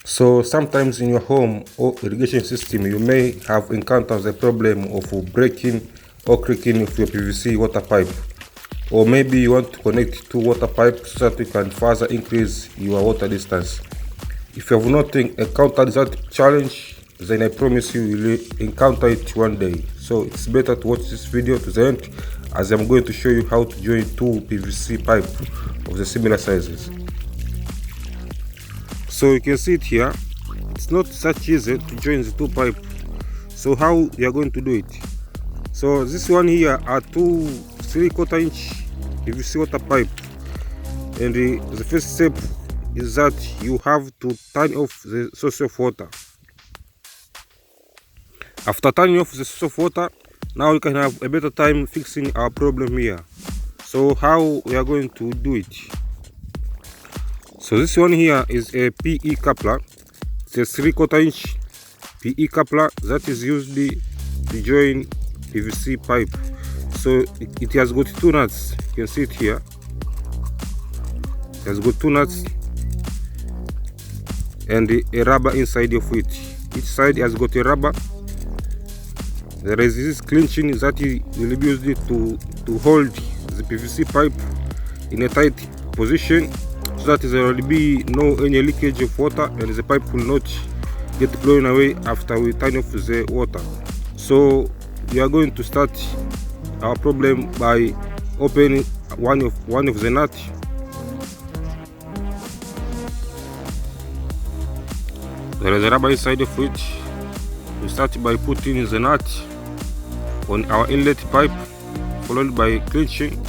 So sometimes in your home or irrigation system, you may have encountered the problem of breaking or cracking of your PVC water pipe. Or maybe you want to connect two water pipes so that you can further increase your water distance. If you have not encountered that challenge, then I promise you will encounter it one day. So it's better to watch this video to the end, as I'm going to show you how to join two PVC pipe of the similar sizes. So you can see it here. It's not such easy to join the two pipe. So how you are going to do it? So this one here are two 3/4 inch PVC water pipe, and the first step is that you have to turn off the source of water. After turning off the source of water, now we can have a better time fixing our problem here. So how we are going to do it? So this one here is a PE coupler. It's a 3/4 inch PE coupler that is used to join PVC pipe. So it has got two nuts. You can see it here. It has got two nuts and a rubber inside of it. Each side has got a rubber. There is this clinching that will be used to hold the PVC pipe in a tight position, so that there will be no any leakage of water and the pipe will not get blown away after we turn off the water. So we are going to start our problem by opening one of the nuts. There is a rubber inside of it. We start by putting the nut on our inlet pipe, followed by clinching.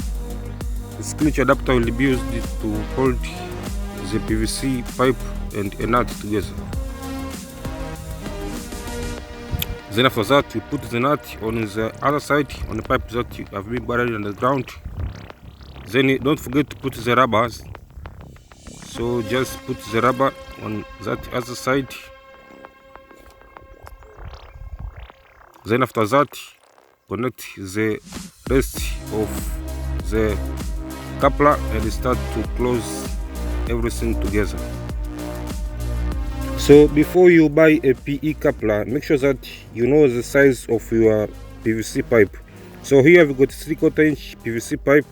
This clinch adapter will be used to hold the PVC pipe and a nut together. Then after that, we put the nut on the other side, on the pipe that have been buried underground. Then don't forget to put the rubbers. So just put the rubber on that other side. Then after that, connect the rest of the coupler and start to close everything together. So before you buy a PE coupler, make sure that you know the size of your PVC pipe. So here we've got 3/4 inch PVC pipe.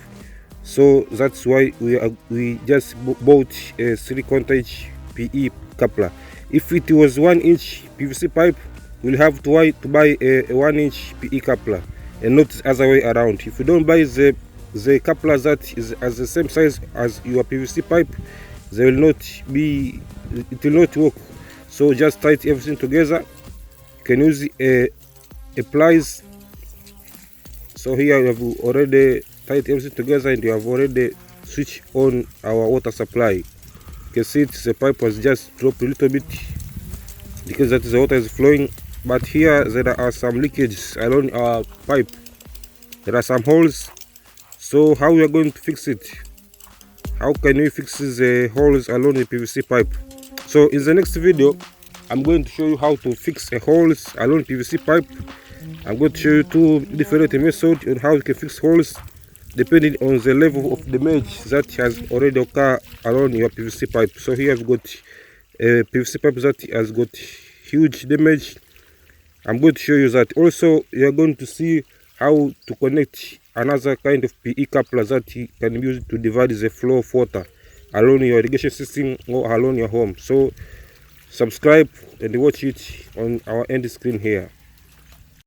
So that's why we just bought a 3/4 inch PE coupler. If it was 1 inch PVC pipe, we'll have to buy a 1 inch PE coupler and not the other way around. If you don't buy the coupler that is as the same size as your PVC pipe, it will not work. So just tight everything together. You can use a pliers. So here you have already tight everything together and you have already switched on our water supply. You can see the pipe was just dropped a little bit because that the water is flowing, but here there are some leakages along our pipe. There are some holes. So how we are going to fix it? How can we fix the holes along the PVC pipe? So in the next video, I'm going to show you how to fix a holes along PVC pipe. I'm going to show you two different methods on how you can fix holes depending on the level of damage that has already occurred around your PVC pipe. So here I've got a PVC pipe that has got huge damage. I'm going to show you that. Also, you're going to see how to connect another kind of PE coupler that you can use to divide the flow of water along your irrigation system or along your home. So subscribe and watch it on our end screen here.